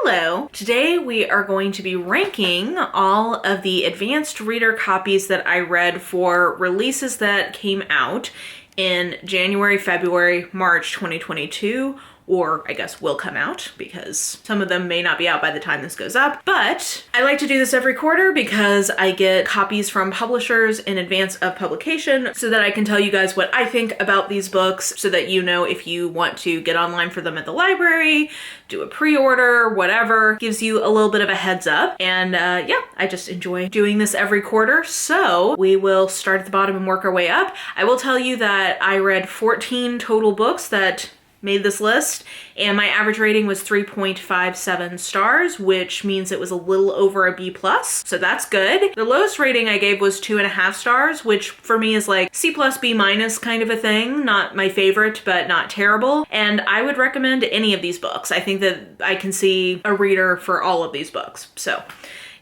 Hello! Today we are going to be ranking all of the advanced reader copies that I read for releases that came out in January, February, March 2022, or I guess will come out because some of them may not be out by the time this goes up. But I like to do this every quarter because I get copies from publishers in advance of publication so that I can tell you guys what I think about these books so that you know if you want to get online for them at the library, do a pre-order, whatever. Gives you a little bit of a heads up. And yeah, I just enjoy doing this every quarter. So we will start at the bottom and work our way up. I will tell you that I read 14 total books that made this list, and my average rating was 3.57 stars, which means it was a little over a B+, so that's good. The lowest rating I gave was 2.5 stars, which for me is like C+, B- kind of a thing. Not my favorite, but not terrible. And I would recommend any of these books. I think that I can see a reader for all of these books. So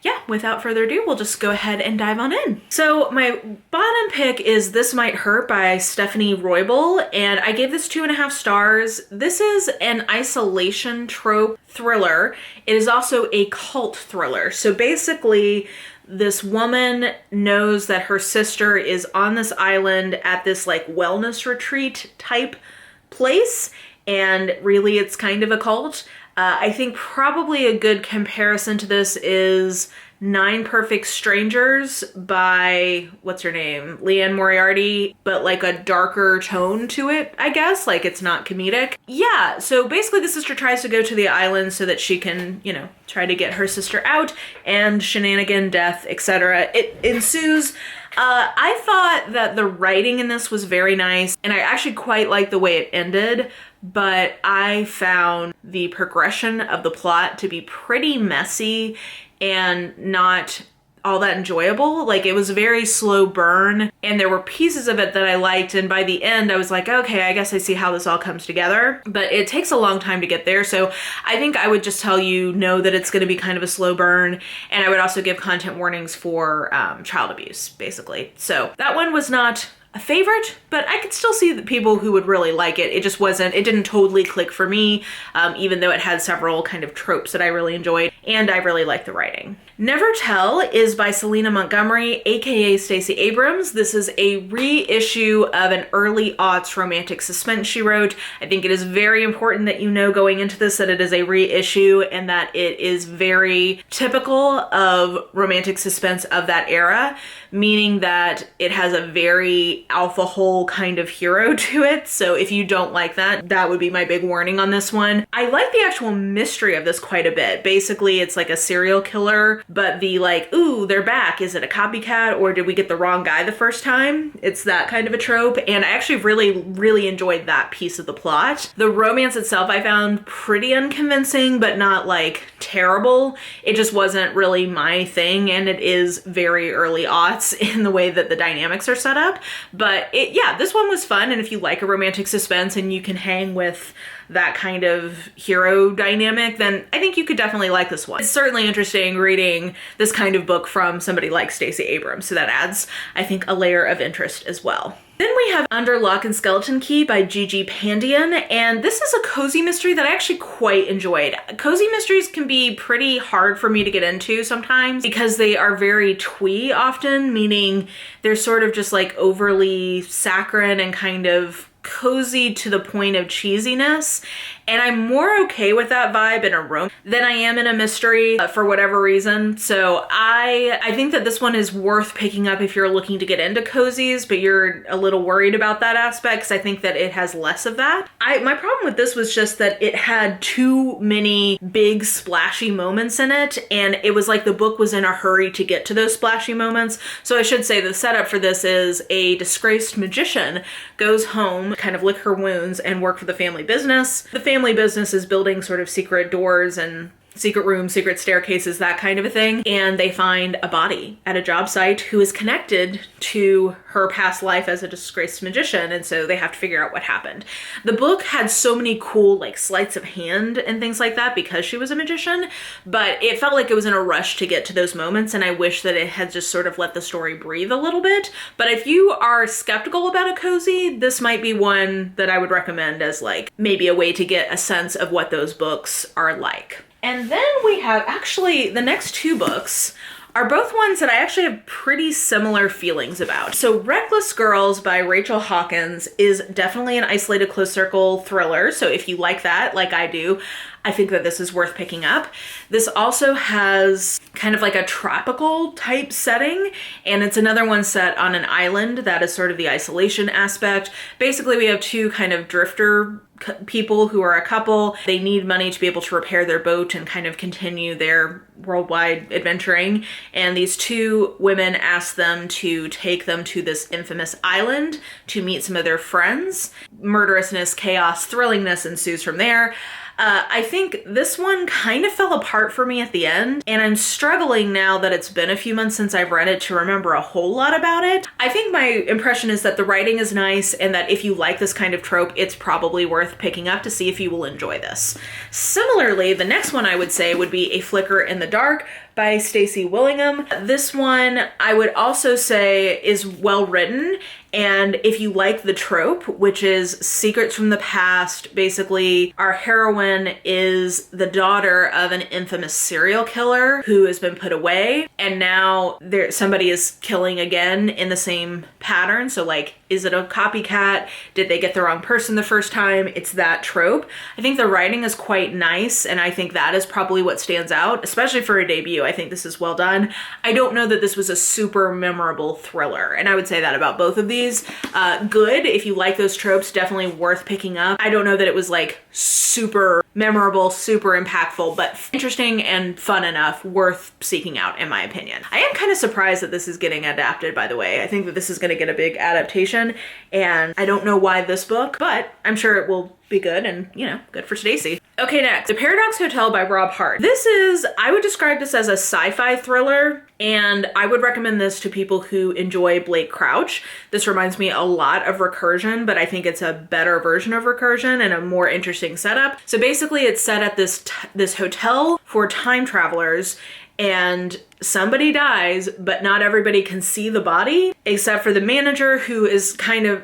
yeah, without further ado, we'll just go ahead and dive on in. So my bottom pick is This Might Hurt by Stephanie Roybal, and I gave this 2.5 stars. This is an isolation trope thriller. It is also a cult thriller. So basically, this woman knows that her sister is on this island at this like wellness retreat type place, and really it's kind of a cult. I think probably a good comparison to this is Nine Perfect Strangers by, what's her name? Leanne Moriarty, but like a darker tone to it, I guess. Like it's not comedic. Yeah, so basically the sister tries to go to the island so that she can, you know, try to get her sister out, and shenanigan, death, etc. It ensues. I thought that the writing in this was very nice, and I actually quite liked the way it ended, but I found the progression of the plot to be pretty messy and not all that enjoyable. Like it was a very slow burn, and there were pieces of it that I liked, and by the end I was like, okay, I guess I see how this all comes together, but it takes a long time to get there. So I think I would just tell you, know that it's going to be kind of a slow burn, and I would also give content warnings for child abuse, basically. So that one was not a favorite, but I could still see the people who would really like it. It just wasn't, it didn't totally click for me, even though it had several kind of tropes that I really enjoyed, and I really liked the writing. Never Tell is by Selena Montgomery, aka Stacey Abrams. This is a reissue of an early aughts romantic suspense she wrote. I think it is very important that you know going into this that it is a reissue and that it is very typical of romantic suspense of that era, meaning that it has a very alpha hole kind of hero to it. So if you don't like that, that would be my big warning on this one. I like the actual mystery of this quite a bit. Basically, it's like a serial killer, but the like, ooh, they're back. Is it a copycat, or did we get the wrong guy the first time? It's that kind of a trope. And I actually really enjoyed that piece of the plot. The romance itself I found pretty unconvincing, but not like terrible. It just wasn't really my thing, and it is very early aughts in the way that the dynamics are set up. But yeah, this one was fun, and if you like a romantic suspense and you can hang with that kind of hero dynamic, then I think you could definitely like this one. It's certainly interesting reading this kind of book from somebody like Stacey Abrams, so that adds, I think, a layer of interest as well. Then we have Under Lock and Skeleton Key by Gigi Pandian, and this is a cozy mystery that I actually quite enjoyed. Cozy mysteries can be pretty hard for me to get into sometimes because they are very twee often, meaning they're sort of just like overly saccharine and kind of cozy to the point of cheesiness, and I'm more okay with that vibe in a romance than I am in a mystery for whatever reason. So I think that this one is worth picking up if you're looking to get into cozies, but you're a little worried about that aspect, because I think that it has less of that. My problem with this was just that it had too many big splashy moments in it, and it was like the book was in a hurry to get to those splashy moments. So I should say the setup for this is a disgraced magician goes home, kind of lick her wounds, and work for the family business. The family business is building sort of secret doors and secret rooms, secret staircases, that kind of a thing. And they find a body at a job site who is connected to her past life as a disgraced magician. And so they have to figure out what happened. The book had so many cool like sleights of hand and things like that because she was a magician, but it felt like it was in a rush to get to those moments. And I wish that it had just sort of let the story breathe a little bit. But if you are skeptical about a cozy, this might be one that I would recommend as like maybe a way to get a sense of what those books are like. And then we have, actually, the next two books are both ones that I actually have pretty similar feelings about. So Reckless Girls by Rachel Hawkins is definitely an isolated close circle thriller. So if you like that, like I do, I think that this is worth picking up. This also has kind of like a tropical type setting, and it's another one set on an island. That is sort of the isolation aspect. Basically, we have two kind of drifter people who are a couple. They need money to be able to repair their boat and kind of continue their worldwide adventuring. And these two women ask them to take them to this infamous island to meet some of their friends. Murderousness, chaos, thrillingness ensues from there. I think this one kind of fell apart for me at the end, and I'm struggling now that it's been a few months since I've read it to remember a whole lot about it. I think my impression is that the writing is nice, and that if you like this kind of trope, it's probably worth picking up to see if you will enjoy this. Similarly, the next one I would say would be A Flicker in the Dark by Stacey Willingham. This one I would also say is well written, and if you like the trope, which is secrets from the past, basically our heroine is the daughter of an infamous serial killer who has been put away, and now somebody is killing again in the same pattern. So like, is it a copycat? Did they get the wrong person the first time? It's that trope. I think the writing is quite nice, and I think that is probably what stands out, especially for a debut. I think this is well done. I don't know that this was a super memorable thriller, and I would say that about both of these. Good, if you like those tropes, definitely worth picking up. I don't know that it was like super memorable, super impactful, but interesting and fun enough, worth seeking out in my opinion. I am kind of surprised that this is getting adapted, by the way. I think that this is going to get a big adaptation, and I don't know why this book, but I'm sure it will be good, and you know, good for Stacey. Okay, next, The Paradox Hotel by Rob Hart. This is, I would describe this as a sci-fi thriller, and I would recommend this to people who enjoy Blake Crouch. This reminds me a lot of Recursion, but I think it's a better version of Recursion and a more interesting setup. So basically it's set at this hotel for time travelers, and somebody dies, but not everybody can see the body except for the manager, who is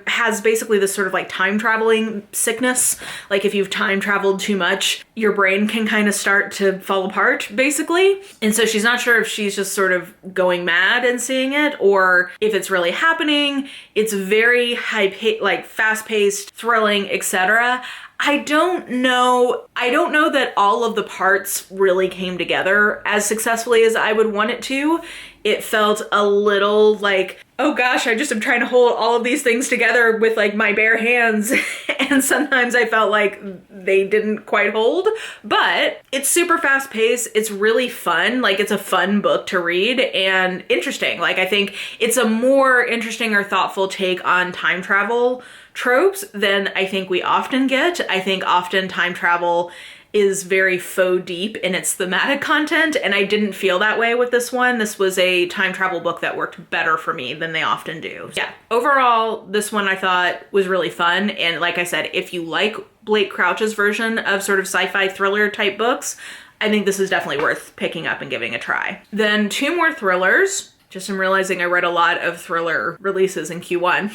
has basically this sort of like time traveling sickness. Like if you've time traveled too much, your brain can kind of start to fall apart basically. And so she's not sure if she's just sort of going mad and seeing it, or if it's really happening. It's very fast paced, thrilling, etc. I don't know that all of the parts really came together as successfully as I would want it to. It felt a little like, oh gosh, I just am trying to hold all of these things together with like my bare hands. And sometimes I felt like they didn't quite hold, but it's super fast paced. It's really fun. Like it's a fun book to read and interesting. Like I think it's a more interesting or thoughtful take on time travel tropes than I think we often get. I think often time travel is very faux deep in its thematic content, and I didn't feel that way with this one. This was a time travel book that worked better for me than they often do. Yeah, overall, this one I thought was really fun, and like I said, if you like Blake Crouch's version of sort of sci-fi thriller type books, I think this is definitely worth picking up and giving a try. Then two more thrillers. Just am realizing I read a lot of thriller releases in Q1,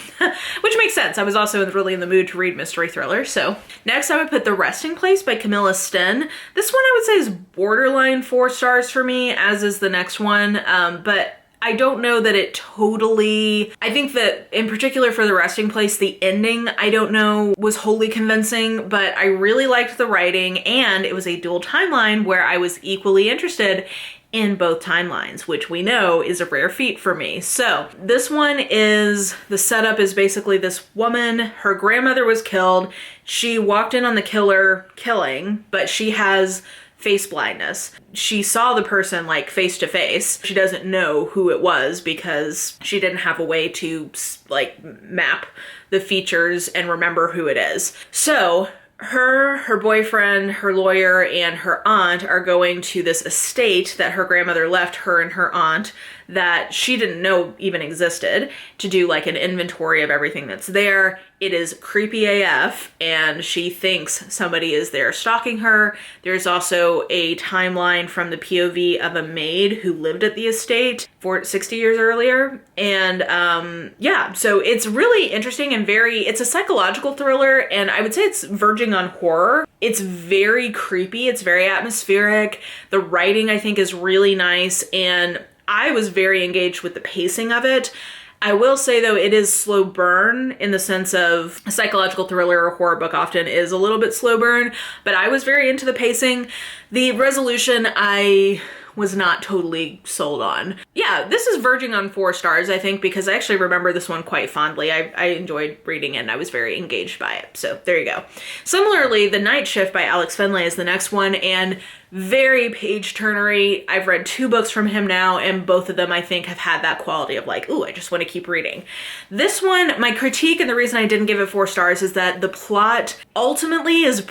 which makes sense. I was also really in the mood to read mystery thrillers. So next I would put The Resting Place by Camilla Sten. This one I would say is borderline 4 stars for me, as is the next one. But I don't know that it totally, I think that in particular for The Resting Place, the ending, I don't know, was wholly convincing, but I really liked the writing, and it was a dual timeline where I was equally interested in both timelines, which we know is a rare feat for me. So this one is, the setup is basically this woman, her grandmother was killed. She walked in on the killer killing, but she has face blindness. She saw the person like face to face. She doesn't know who it was because she didn't have a way to like map the features and remember who it is. So her boyfriend, her lawyer, and her aunt are going to this estate that her grandmother left her and her aunt that she didn't know even existed, to do like an inventory of everything that's there. It is creepy AF, and she thinks somebody is there stalking her. There's also a timeline from the POV of a maid who lived at the estate 60 years earlier. And yeah, so it's really interesting and it's a psychological thriller, and I would say it's verging on horror. It's very creepy. It's very atmospheric. The writing, I think, is really nice, and I was very engaged with the pacing of it. I will say, though, it is slow burn in the sense of a psychological thriller or horror book often is a little bit slow burn, but I was very into the pacing. The resolution, I was not totally sold on. Yeah, this is verging on 4 stars, I think, because I actually remember this one quite fondly. I enjoyed reading it, and I was very engaged by it. So there you go. Similarly, The Night Shift by Alex Finlay is the next one, and very page-turnery. I've read 2 books from him now, and both of them, I think, have had that quality of like, ooh, I just want to keep reading. This one, my critique and the reason I didn't give it 4 stars is that the plot ultimately is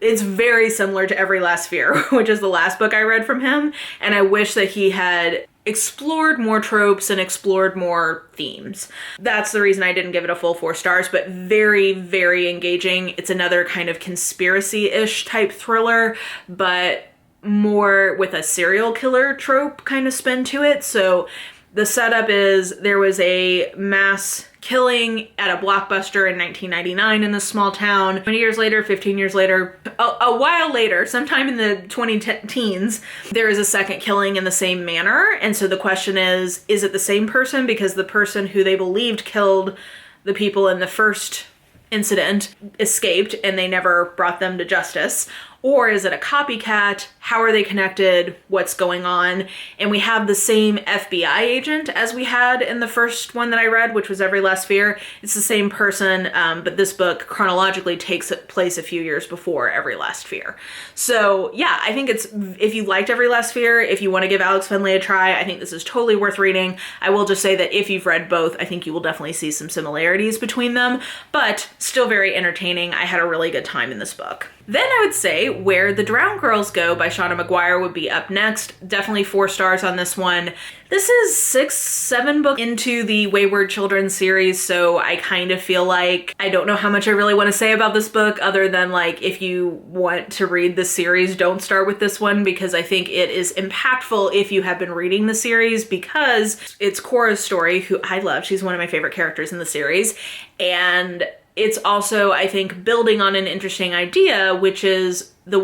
it's very similar to Every Last Fear, which is the last book I read from him, and I wish that he had explored more tropes and explored more themes. That's the reason I didn't give it a full 4 stars, but very, very engaging. It's another kind of conspiracy-ish type thriller, but more with a serial killer trope kind of spin to it. So the setup is there was a mass killing at a Blockbuster in 1999 in this small town. 20 years later, 15 years later, a while later, sometime in the 2010s, there is a second killing in the same manner. And so the question is it the same person? Because the person who they believed killed the people in the first incident escaped and they never brought them to justice. Or is it a copycat? How are they connected? What's going on? And we have the same FBI agent as we had in the first one that I read, which was Every Last Fear. It's the same person, but this book chronologically takes place a few years before Every Last Fear. So yeah, I think if you liked Every Last Fear, if you want to give Alex Finlay a try, I think this is totally worth reading. I will just say that if you've read both, I think you will definitely see some similarities between them, but still very entertaining. I had a really good time in this book. Then I would say Where the Drowned Girls Go by Shauna Maguire would be up next. Definitely 4 stars on this one. This is 6-7 books into the Wayward Children series, so I kind of feel like I don't know how much I really want to say about this book other than like if you want to read the series, don't start with this one because I think it is impactful if you have been reading the series because it's Cora's story, who I love. She's one of my favorite characters in the series, and it's also, I think, building on an interesting idea, which is the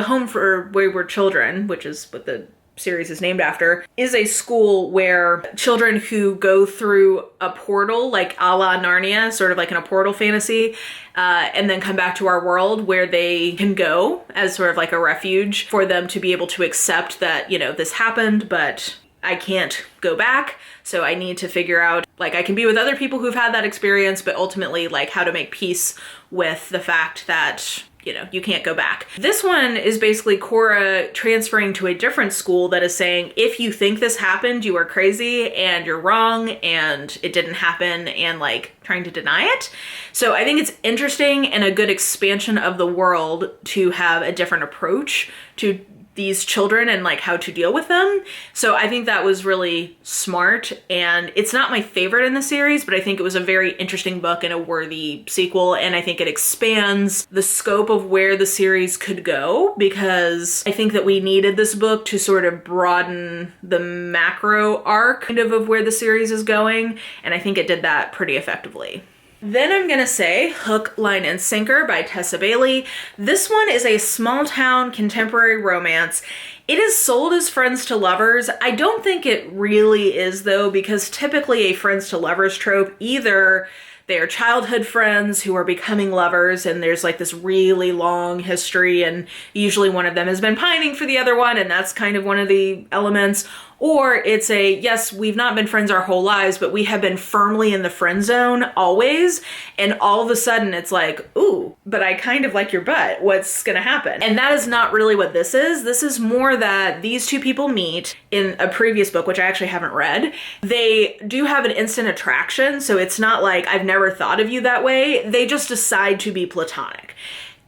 Home for Wayward Children, which is what the series is named after, is a school where children who go through a portal, like a la Narnia, sort of like in a portal fantasy, and then come back to our world where they can go as sort of like a refuge for them to be able to accept that, this happened, but I can't go back. So I need to figure out, like, I can be with other people who've had that experience, but ultimately, like, how to make peace with the fact that, you can't go back. This one is basically Cora transferring to a different school that is saying, if you think this happened, you are crazy and you're wrong and it didn't happen, and like trying to deny it. So I think it's interesting and a good expansion of the world to have a different approach to these children and like how to deal with them. So I think that was really smart, and it's not my favorite in the series, but I think it was a very interesting book and a worthy sequel, and I think it expands the scope of where the series could go, because I think that we needed this book to sort of broaden the macro arc kind of where the series is going, and I think it did that pretty effectively. Then I'm gonna say Hook, Line, and Sinker by Tessa Bailey. This one is a small town contemporary romance. It is sold as friends to lovers. I don't think it really is though, because typically a friends to lovers trope, either they are childhood friends who are becoming lovers and there's like this really long history and usually one of them has been pining for the other one and that's kind of one of the elements, or it's yes, we've not been friends our whole lives, but we have been firmly in the friend zone always, and all of a sudden it's like, ooh, but I kind of like your butt. What's gonna happen? And that is not really what this is. This is more that these two people meet in a previous book, which I actually haven't read. They do have an instant attraction, so it's not like I've never thought of you that way. They just decide to be platonic.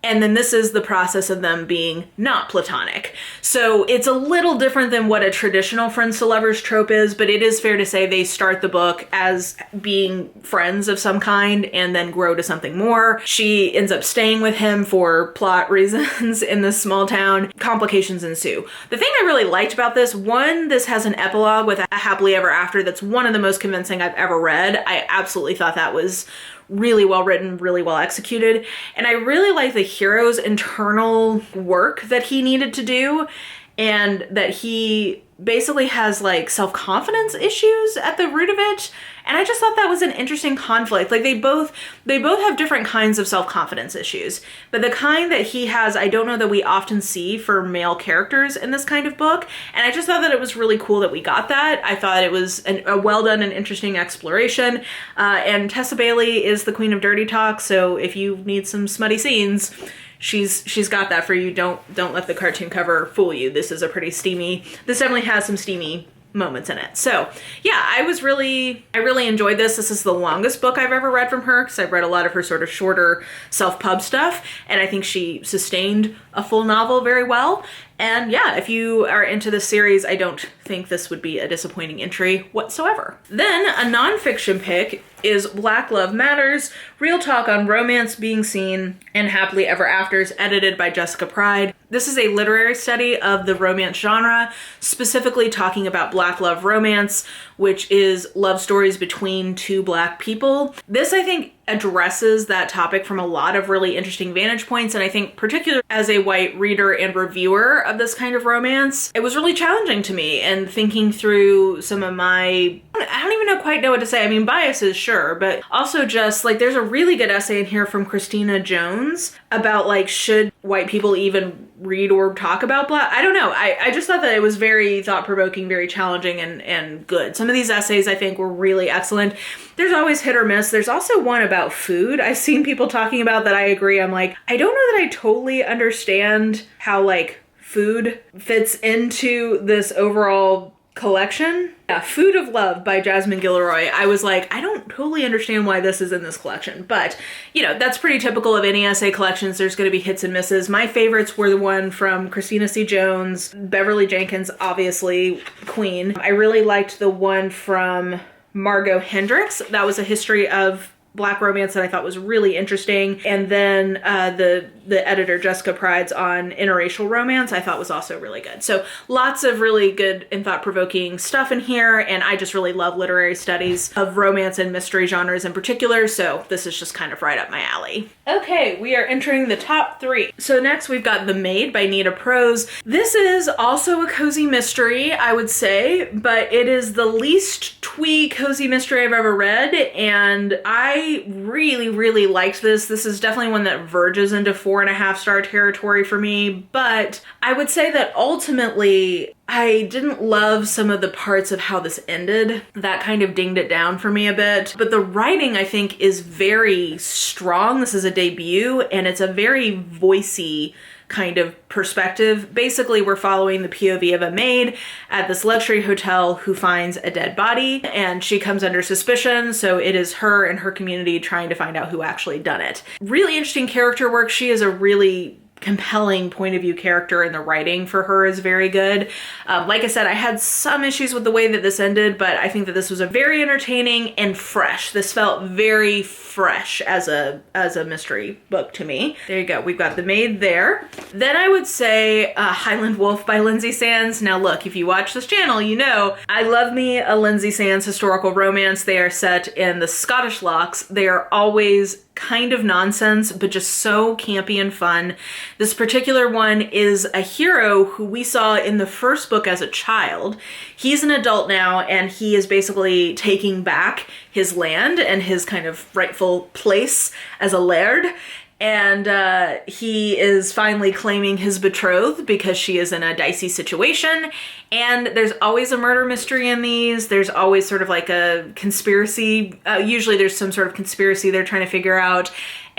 And then this is the process of them being not platonic. So it's a little different than what a traditional friends to lovers trope is, but it is fair to say they start the book as being friends of some kind and then grow to something more. She ends up staying with him for plot reasons in this small town. Complications ensue. The thing I really liked about this, one, this has an epilogue with a happily ever after that's one of the most convincing I've ever read. I absolutely thought that was really well written, really well executed. And I really like the hero's internal work that he needed to do, and that he basically has like self-confidence issues at the root of it. And I just thought that was an interesting conflict. Like they both have different kinds of self-confidence issues, but the kind that he has, I don't know that we often see for male characters in this kind of book. And I just thought that it was really cool that we got that. I thought it was a well done and interesting exploration. And Tessa Bailey is the queen of dirty talk. So if you need some smutty scenes, she's got that for you. Don't let the cartoon cover fool you. This is a pretty steamy, this definitely has some steamy moments in it. So yeah, I really enjoyed this. This is the longest book I've ever read from her, because I've read a lot of her sort of shorter self-pub stuff, and I think she sustained a full novel very well. And yeah, if you are into this series, I don't think this would be a disappointing entry whatsoever. Then a nonfiction pick is Black Love Matters, Real Talk on Romance Being Seen and Happily Ever Afters, edited by Jessica Pride. This is a literary study of the romance genre, specifically talking about Black love romance, which is love stories between two Black people. This, I think, addresses that topic from a lot of really interesting vantage points, and I think particularly as a white reader and reviewer of this kind of romance, it was really challenging to me, and thinking through some of my, I don't even quite know what to say. I mean, biases, sure, but also just like there's a really good essay in here from Christina Jones about like, should white people even read or talk about Black? I don't know. I just thought that it was very thought-provoking, very challenging, and good. Some of these essays I think were really excellent. There's always hit or miss. There's also one about food I've seen people talking about that I agree. I'm like, I don't know that I totally understand how like food fits into this overall collection. Yeah, Food of Love by Jasmine Gilroy. I was like, I don't totally understand why this is in this collection, but you know, that's pretty typical of any essay collections. There's going to be hits and misses. My favorites were the one from Christina C. Jones, Beverly Jenkins, obviously queen. I really liked the one from Margot Hendricks. That was a history of Black romance that I thought was really interesting. And then the editor Jessica Pride's on interracial romance I thought was also really good. So lots of really good and thought-provoking stuff in here, and I just really love literary studies of romance and mystery genres in particular, so this is just kind of right up my alley. Okay, we are entering the top 3. So next we've got The Maid by Nita Prose. This is also a cozy mystery, I would say, but it is the least twee cozy mystery I've ever read, and I really liked this. This is definitely one that verges into 4.5-star territory for me, but I would say that ultimately I didn't love some of the parts of how this ended. That kind of dinged it down for me a bit. But the writing, I think, is very strong. This is a debut, and it's a very voicey kind of perspective. Basically, we're following the POV of a maid at this luxury hotel who finds a dead body, and she comes under suspicion, so it is her and her community trying to find out who actually done it. Really interesting character work. She is a really compelling point of view character, and the writing for her is very good. Like I said, I had some issues with the way that this ended, but I think that this was a very entertaining and fresh. This felt very fresh as a mystery book to me. There you go. We've got The Maid there. Then I would say Highland Wolf by Lindsay Sands. Now look, if you watch this channel, you know I love me a Lindsay Sands historical romance. They are set in the Scottish Lochs. They are always kind of nonsense, but just so campy and fun. This particular one is a hero who we saw in the first book as a child. He's an adult now, and he is basically taking back his land and his kind of rightful place as a laird. And he is finally claiming his betrothed because she is in a dicey situation. And there's always a murder mystery in these. There's always sort of like a conspiracy. Usually there's some sort of conspiracy they're trying to figure out.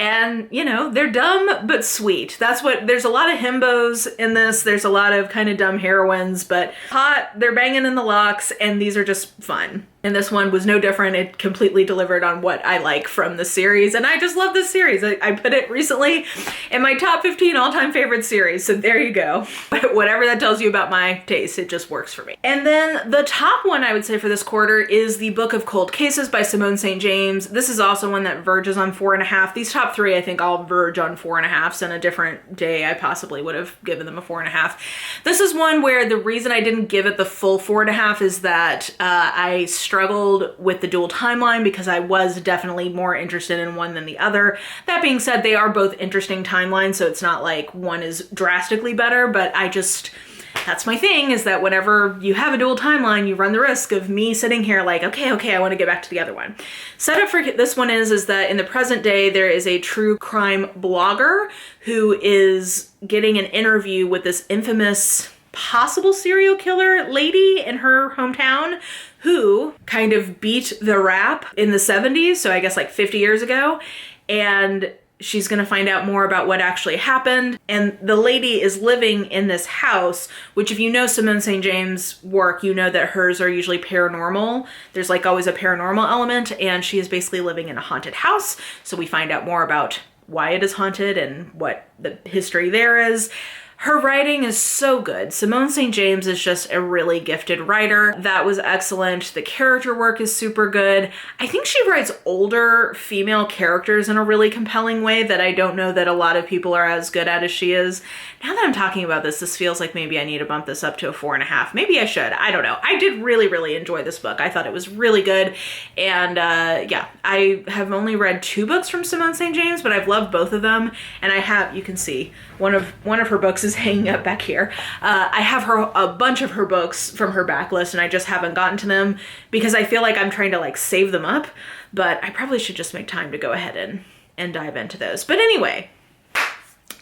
And, you know, they're dumb but sweet. That's what, there's a lot of himbos in this. There's a lot of kind of dumb heroines, but hot, they're banging in the locks, and these are just fun. And this one was no different. It completely delivered on what I like from the series. And I just love this series. I put it recently in my top 15 all-time favorite series. So there you go. Whatever that tells you about my taste, it just works for me. And then the top one I would say for this quarter is the Book of Cold Cases by Simone St. James. This is also one that verges on 4.5. These top three, I think, all verge on 4.5s. And a different day, I possibly would have given them a 4.5. This is one where the reason I didn't give it the full 4.5 is that I struggled with the dual timeline because I was definitely more interested in one than the other. That being said, they are both interesting timelines, so it's not like one is drastically better, but that's my thing, is that whenever you have a dual timeline, you run the risk of me sitting here like, okay, I want to get back to the other one. Setup for this one is that in the present day, there is a true crime blogger who is getting an interview with this infamous possible serial killer lady in her hometown who kind of beat the rap in the 70s, so I guess like 50 years ago, and she's gonna find out more about what actually happened. And the lady is living in this house, which if you know Simone St. James' work, you know that hers are usually paranormal. There's like always a paranormal element, and she is basically living in a haunted house. So we find out more about why it is haunted and what the history there is. Her writing is so good. Simone St. James is just a really gifted writer. That was excellent. The character work is super good. I think she writes older female characters in a really compelling way that I don't know that a lot of people are as good at as she is. Now that I'm talking about this feels like maybe I need to bump this up to a 4.5. Maybe I should. I don't know. I did really, really enjoy this book. I thought it was really good. And yeah, I have only read 2 books from Simone St. James, but I've loved both of them. And I have, you can see, one of her books is hanging up back here. I have a bunch of her books from her backlist, and I just haven't gotten to them because I feel like I'm trying to like save them up, but I probably should just make time to go ahead and dive into those. But anyway,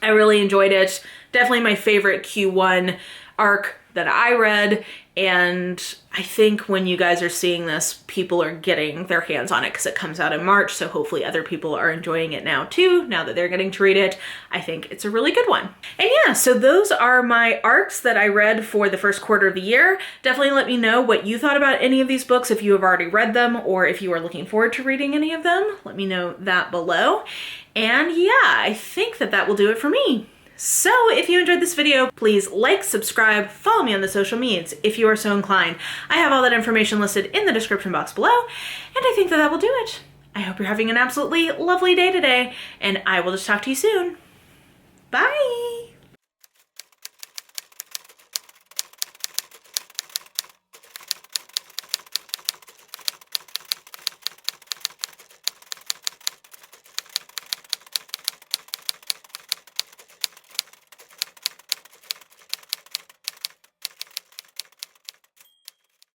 I really enjoyed it. Definitely my favorite Q1 arc that I read, and I think when you guys are seeing this, people are getting their hands on it because it comes out in March, so hopefully other people are enjoying it now too, now that they're getting to read it. I think it's a really good one. And yeah, so those are my arcs that I read for the first quarter of the year. Definitely let me know what you thought about any of these books, if you have already read them, or if you are looking forward to reading any of them. Let me know that below. And yeah, I think that will do it for me. So if you enjoyed this video, please like, subscribe, follow me on the social medias if you are so inclined. I have all that information listed in the description box below, and I think that will do it. I hope you're having an absolutely lovely day today, and I will just talk to you soon. Bye!